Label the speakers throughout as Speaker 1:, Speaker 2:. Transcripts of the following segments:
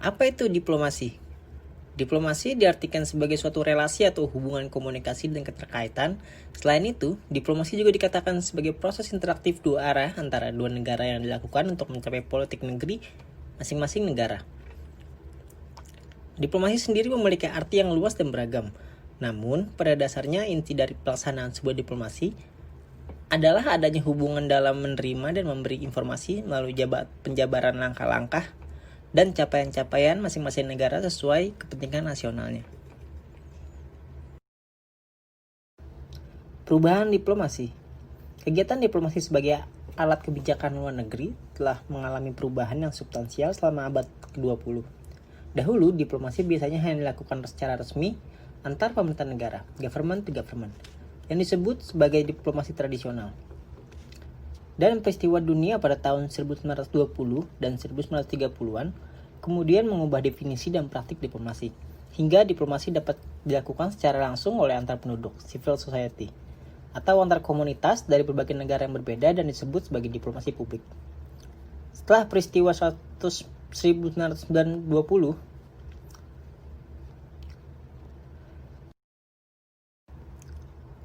Speaker 1: Apa itu diplomasi? Diplomasi diartikan sebagai suatu relasi atau hubungan komunikasi dan keterkaitan. Selain itu, diplomasi juga dikatakan sebagai proses interaktif dua arah antara dua negara yang dilakukan untuk mencapai politik negeri masing-masing negara. Diplomasi sendiri memiliki arti yang luas dan beragam. Namun, pada dasarnya inti dari pelaksanaan sebuah diplomasi adalah adanya hubungan dalam menerima dan memberi informasi melalui penjabaran langkah-langkah dan capaian-capaian masing-masing negara sesuai kepentingan nasionalnya. Perubahan diplomasi. Kegiatan diplomasi sebagai alat kebijakan luar negeri telah mengalami perubahan yang substansial selama abad ke-20. Dahulu, diplomasi biasanya hanya dilakukan secara resmi antar pemerintah negara, government to government, yang disebut sebagai diplomasi tradisional. Dan peristiwa dunia pada tahun 1920 dan 1930-an kemudian mengubah definisi dan praktik diplomasi, hingga diplomasi dapat dilakukan secara langsung oleh antar penduduk, civil society, atau antar komunitas dari berbagai negara yang berbeda dan disebut sebagai diplomasi publik. Setelah peristiwa 1920,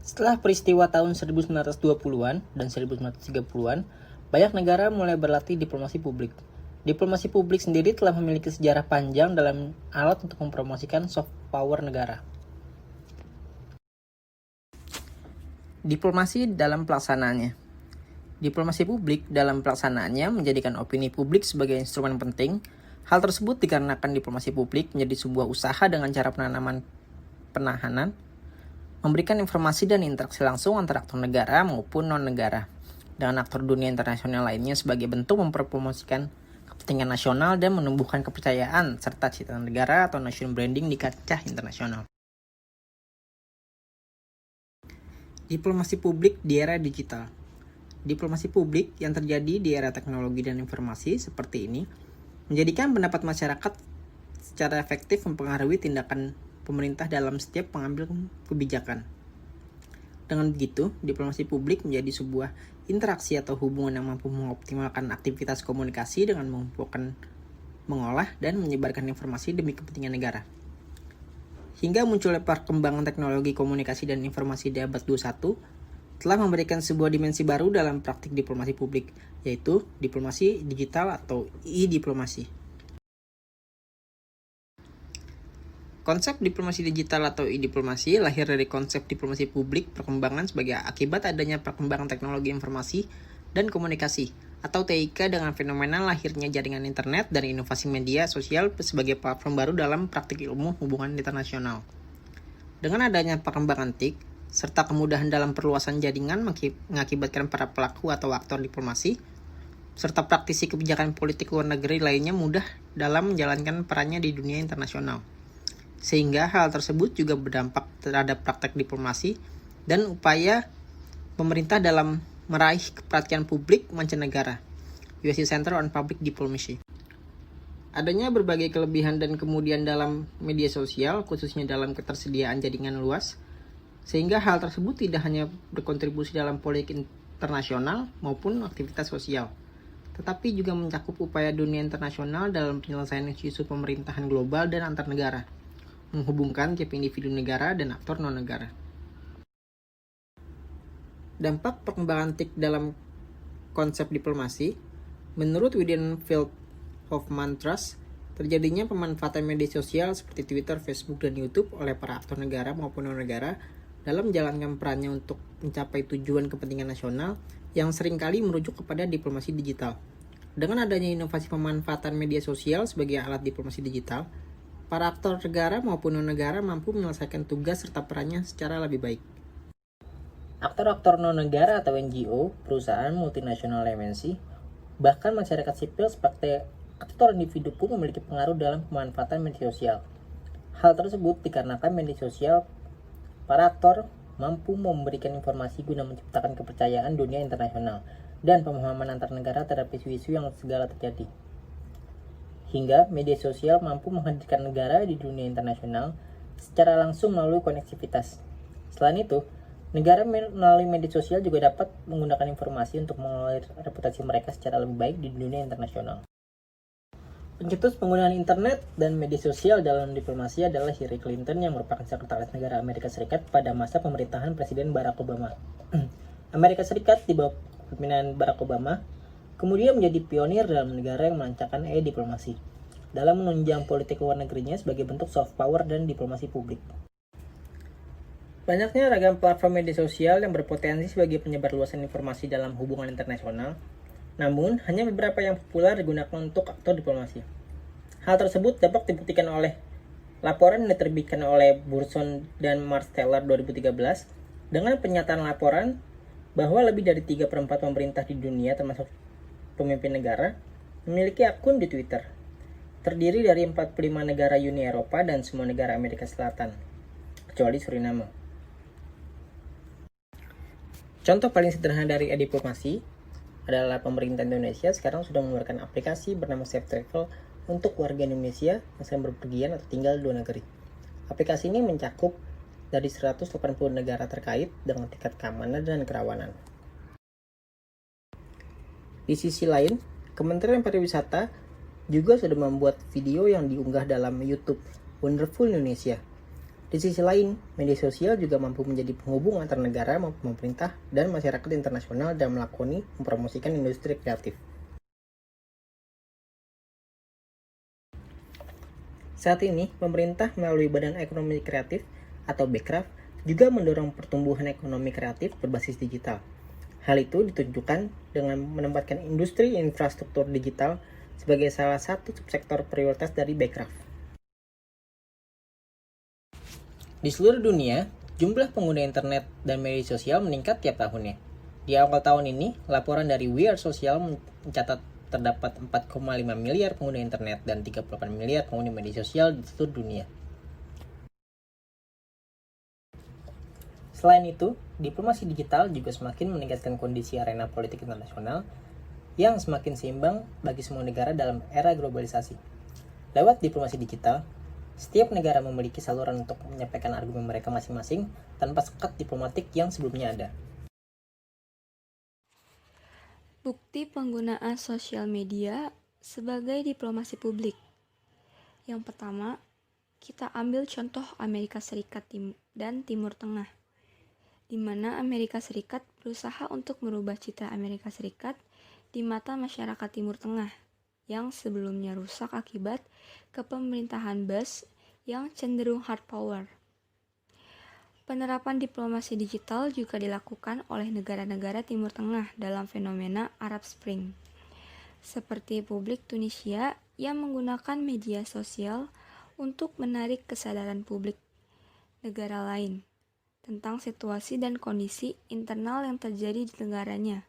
Speaker 1: Setelah peristiwa tahun 1920-an dan 1930-an, banyak negara mulai berlatih diplomasi publik. Diplomasi publik sendiri telah memiliki sejarah panjang dalam alat untuk mempromosikan soft power negara. Diplomasi dalam pelaksanaannya. Diplomasi publik dalam pelaksanaannya menjadikan opini publik sebagai instrumen penting. Hal tersebut dikarenakan diplomasi publik menjadi sebuah usaha dengan cara penahanan, memberikan informasi dan interaksi langsung antara aktor negara maupun non-negara dengan aktor dunia internasional lainnya sebagai bentuk mempromosikan kepentingan nasional dan menumbuhkan kepercayaan serta citra negara atau nation branding di kancah internasional. Diplomasi publik di era digital. Diplomasi publik yang terjadi di era teknologi dan informasi seperti ini menjadikan pendapat masyarakat secara efektif mempengaruhi tindakan pemerintah dalam setiap pengambil kebijakan. Dengan begitu, diplomasi publik menjadi sebuah interaksi atau hubungan yang mampu mengoptimalkan aktivitas komunikasi dengan mengolah dan menyebarkan informasi demi kepentingan negara. Hingga munculnya perkembangan teknologi komunikasi dan informasi di abad 21 telah memberikan sebuah dimensi baru dalam praktik diplomasi publik, yaitu diplomasi digital atau e-diplomasi. Konsep diplomasi digital atau e-diplomasi lahir dari konsep diplomasi publik perkembangan sebagai akibat adanya perkembangan teknologi informasi dan komunikasi atau TIK dengan fenomena lahirnya jaringan internet dan inovasi media sosial sebagai platform baru dalam praktik ilmu hubungan internasional. Dengan adanya perkembangan TIK serta kemudahan dalam perluasan jaringan mengakibatkan para pelaku atau aktor diplomasi serta praktisi kebijakan politik luar negeri lainnya mudah dalam menjalankan perannya di dunia internasional. Sehingga hal tersebut juga berdampak terhadap praktek diplomasi dan upaya pemerintah dalam meraih perhatian publik mancanegara, USA Center on Public Diplomacy. Adanya berbagai kelebihan dan kemudian dalam media sosial, khususnya dalam ketersediaan jaringan luas, sehingga hal tersebut tidak hanya berkontribusi dalam politik internasional maupun aktivitas sosial, tetapi juga mencakup upaya dunia internasional dalam penyelesaian isu pemerintahan global dan antar negara, menghubungkan tiap individu negara dan aktor non-negara. Dampak perkembangan TIK dalam konsep diplomasi, menurut Widenfeld Hoffman Trust, terjadinya pemanfaatan media sosial seperti Twitter, Facebook, dan YouTube oleh para aktor negara maupun non-negara dalam menjalankan perannya untuk mencapai tujuan kepentingan nasional yang seringkali merujuk kepada diplomasi digital. Dengan adanya inovasi pemanfaatan media sosial sebagai alat diplomasi digital, para aktor negara maupun non-negara mampu menyelesaikan tugas serta perannya secara lebih baik. Aktor-aktor non-negara atau NGO, perusahaan multinasional MNC, bahkan masyarakat sipil seperti aktor individu pun memiliki pengaruh dalam pemanfaatan media sosial. Hal tersebut dikarenakan media sosial, para aktor mampu memberikan informasi guna menciptakan kepercayaan dunia internasional dan pemahaman antar negara terhadap isu-isu yang segala terjadi. Hingga media sosial mampu menghadirkan negara di dunia internasional secara langsung melalui koneksivitas. Selain itu, negara melalui media sosial juga dapat menggunakan informasi untuk mengelola reputasi mereka secara lebih baik di dunia internasional. Pencetus penggunaan internet dan media sosial dalam diplomasi adalah Hillary Clinton yang merupakan sekretaris negara Amerika Serikat pada masa pemerintahan Presiden Barack Obama. Amerika Serikat di bawah kepemimpinan Barack Obama kemudian menjadi pionir dalam negara yang melancarkan diplomasi dalam menunjang politik luar negerinya sebagai bentuk soft power dan diplomasi publik. Banyaknya ragam platform media sosial yang berpotensi sebagai penyebar luasan informasi dalam hubungan internasional, namun hanya beberapa yang populer digunakan untuk aktor diplomasi. Hal tersebut dapat dibuktikan oleh laporan yang diterbitkan oleh Burson dan Marsteller 2013 dengan pernyataan laporan bahwa lebih dari 3/4 pemerintah di dunia termasuk pemimpin negara memiliki akun di Twitter, terdiri dari 45 negara Uni Eropa dan semua negara Amerika Selatan, kecuali Suriname. Contoh paling sederhana dari diplomasi adalah pemerintah Indonesia sekarang sudah mengeluarkan aplikasi bernama Safe Travel untuk warga Indonesia yang sedang berpergian atau tinggal di luar negeri. Aplikasi ini mencakup dari 180 negara terkait dengan tingkat keamanan dan kerawanan. Di sisi lain, Kementerian Pariwisata juga sudah membuat video yang diunggah dalam YouTube Wonderful Indonesia. Di sisi lain, media sosial juga mampu menjadi penghubung antar negara maupun pemerintah dan masyarakat internasional dalam melakoni mempromosikan industri kreatif. Saat ini, pemerintah melalui Badan Ekonomi Kreatif atau BEKRAF juga mendorong pertumbuhan ekonomi kreatif berbasis digital. Hal itu ditunjukkan dengan menempatkan industri infrastruktur digital sebagai salah satu subsektor prioritas dari BEKRAF. Di seluruh dunia, jumlah pengguna internet dan media sosial meningkat tiap tahunnya. Di awal tahun ini, laporan dari We Are Social mencatat terdapat 4,5 miliar pengguna internet dan 38 miliar pengguna media sosial di seluruh dunia. Selain itu, diplomasi digital juga semakin meningkatkan kondisi arena politik internasional yang semakin seimbang bagi semua negara dalam era globalisasi. Lewat diplomasi digital, setiap negara memiliki saluran untuk menyampaikan argumen mereka masing-masing tanpa sekat diplomatik yang sebelumnya ada.
Speaker 2: Bukti penggunaan sosial media sebagai diplomasi publik. Yang pertama, kita ambil contoh Amerika Serikat dan Timur Tengah, di mana Amerika Serikat berusaha untuk merubah citra Amerika Serikat di mata masyarakat Timur Tengah yang sebelumnya rusak akibat kepemerintahan Bush yang cenderung hard power. Penerapan diplomasi digital juga dilakukan oleh negara-negara Timur Tengah dalam fenomena Arab Spring, seperti Republik Tunisia yang menggunakan media sosial untuk menarik kesadaran publik negara lain tentang situasi dan kondisi internal yang terjadi di negaranya,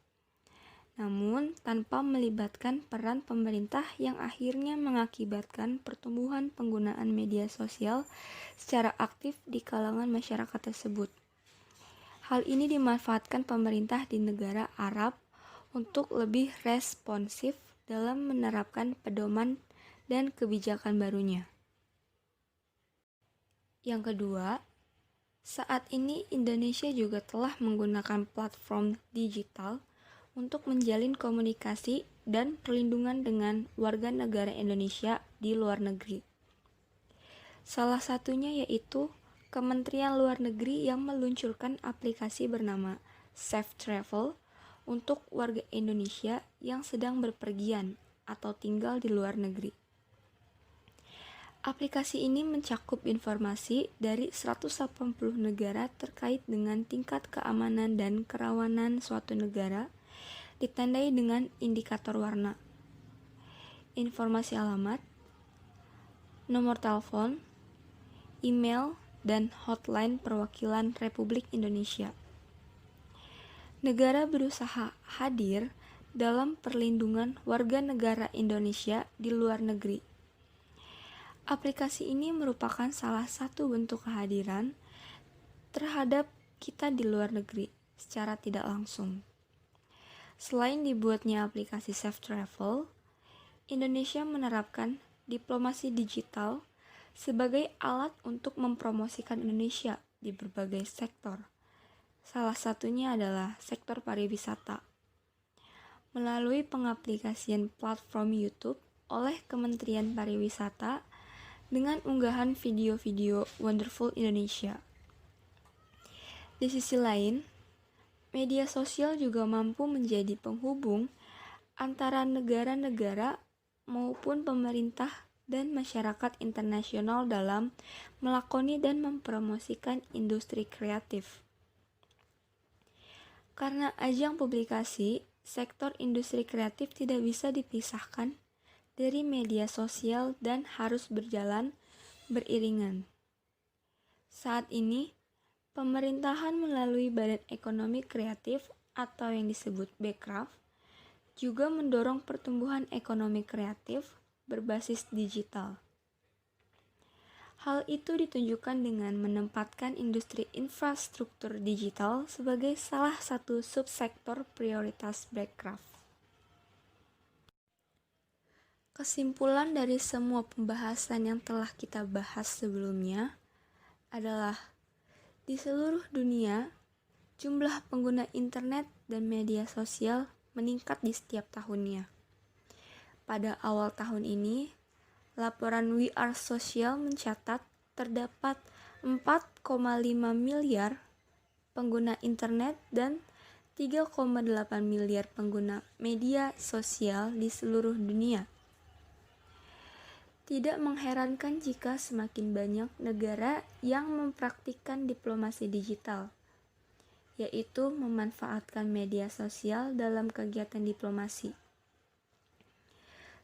Speaker 2: namun tanpa melibatkan peran pemerintah yang akhirnya mengakibatkan pertumbuhan penggunaan media sosial secara aktif di kalangan masyarakat tersebut. Hal ini dimanfaatkan pemerintah di negara Arab untuk lebih responsif dalam menerapkan pedoman dan kebijakan barunya. Yang kedua, saat ini Indonesia juga telah menggunakan platform digital untuk menjalin komunikasi dan perlindungan dengan warga negara Indonesia di luar negeri. Salah satunya yaitu Kementerian Luar Negeri yang meluncurkan aplikasi bernama Safe Travel untuk warga Indonesia yang sedang berpergian atau tinggal di luar negeri. Aplikasi ini mencakup informasi dari 180 negara terkait dengan tingkat keamanan dan kerawanan suatu negara, ditandai dengan indikator warna, informasi alamat, nomor telepon, email, dan hotline perwakilan Republik Indonesia. Negara berusaha hadir dalam perlindungan warga negara Indonesia di luar negeri. Aplikasi ini merupakan salah satu bentuk kehadiran terhadap kita di luar negeri secara tidak langsung. Selain dibuatnya aplikasi Safe Travel, Indonesia menerapkan diplomasi digital sebagai alat untuk mempromosikan Indonesia di berbagai sektor. Salah satunya adalah sektor pariwisata. Melalui pengaplikasian platform YouTube oleh Kementerian Pariwisata dengan unggahan video-video Wonderful Indonesia. Di sisi lain, media sosial juga mampu menjadi penghubung antara negara-negara maupun pemerintah dan masyarakat internasional dalam melakoni dan mempromosikan industri kreatif. Karena ajang publikasi, sektor industri kreatif tidak bisa dipisahkan dari media sosial dan harus berjalan beriringan. Saat ini, pemerintahan melalui Badan Ekonomi Kreatif atau yang disebut Bekraf juga mendorong pertumbuhan ekonomi kreatif berbasis digital. Hal itu ditunjukkan dengan menempatkan industri infrastruktur digital sebagai salah satu subsektor prioritas Bekraf. Kesimpulan dari semua pembahasan yang telah kita bahas sebelumnya adalah di seluruh dunia, jumlah pengguna internet dan media sosial meningkat di setiap tahunnya. Pada awal tahun ini, laporan We Are Social mencatat terdapat 4,5 miliar pengguna internet dan 3,8 miliar pengguna media sosial di seluruh dunia. Tidak mengherankan jika semakin banyak negara yang mempraktikkan diplomasi digital, yaitu memanfaatkan media sosial dalam kegiatan diplomasi.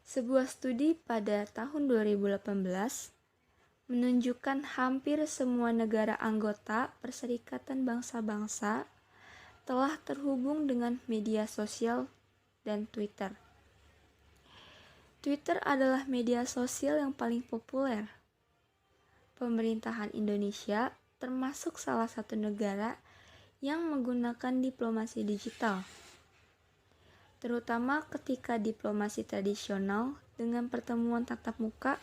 Speaker 2: Sebuah studi pada tahun 2018 menunjukkan hampir semua negara anggota Perserikatan Bangsa-Bangsa telah terhubung dengan media sosial dan Twitter. Twitter adalah media sosial yang paling populer. Pemerintahan Indonesia termasuk salah satu negara yang menggunakan diplomasi digital, terutama ketika diplomasi tradisional dengan pertemuan tatap muka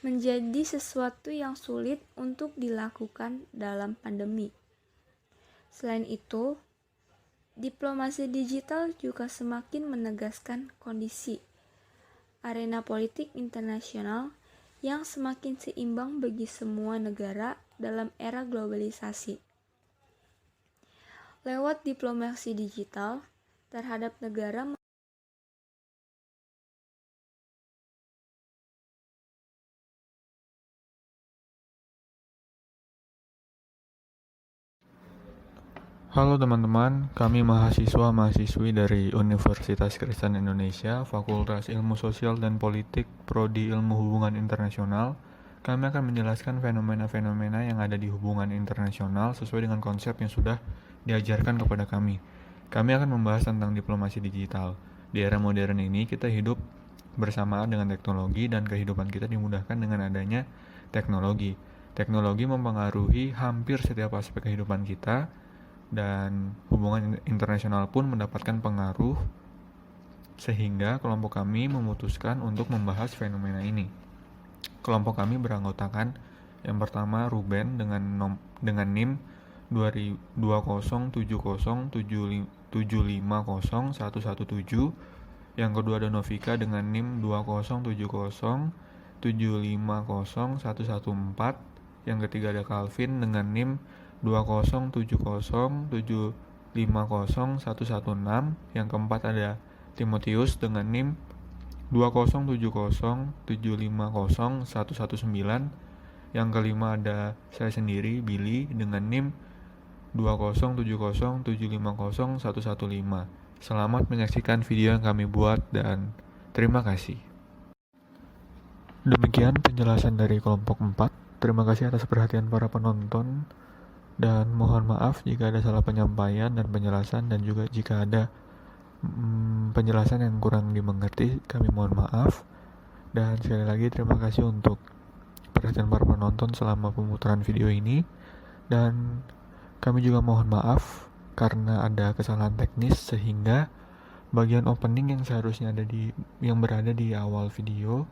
Speaker 2: menjadi sesuatu yang sulit untuk dilakukan dalam pandemi. Selain itu, diplomasi digital juga semakin menegaskan kondisi arena politik internasional yang semakin seimbang bagi semua negara dalam era globalisasi. Lewat diplomasi digital terhadap negara
Speaker 3: Halo teman-teman, kami mahasiswa-mahasiswi dari Universitas Kristen Indonesia, Fakultas Ilmu Sosial dan Politik, Prodi Ilmu Hubungan Internasional. Kami akan menjelaskan fenomena-fenomena yang ada di hubungan internasional sesuai dengan konsep yang sudah diajarkan kepada kami. Kami akan membahas tentang diplomasi digital. Di era modern ini, kita hidup bersamaan dengan teknologi dan kehidupan kita dimudahkan dengan adanya teknologi. Teknologi mempengaruhi hampir setiap aspek kehidupan kita, dan hubungan internasional pun mendapatkan pengaruh, sehingga kelompok kami memutuskan untuk membahas fenomena ini. Kelompok kami beranggotakan yang pertama Ruben dengan NIM 2070750117, yang kedua ada Novika dengan NIM 2070750114, yang ketiga ada Calvin dengan NIM 2070750116, yang keempat ada Timotius dengan NIM 2070750119, yang kelima ada saya sendiri Billy dengan NIM 2070750115. Selamat menyaksikan video yang kami buat dan terima kasih. Demikian penjelasan dari kelompok 4. Terima kasih atas perhatian para penonton. Dan mohon maaf jika ada salah penyampaian dan penjelasan, dan juga jika ada penjelasan yang kurang dimengerti, kami mohon maaf. Dan sekali lagi terima kasih untuk perhatian para penonton selama pemutaran video ini. Dan kami juga mohon maaf karena ada kesalahan teknis sehingga bagian opening yang seharusnya yang berada di awal video,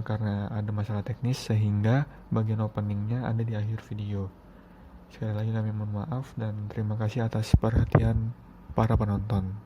Speaker 3: karena ada masalah teknis sehingga bagian openingnya ada di akhir video. Sekali lagi kami mohon maaf dan terima kasih atas perhatian para penonton.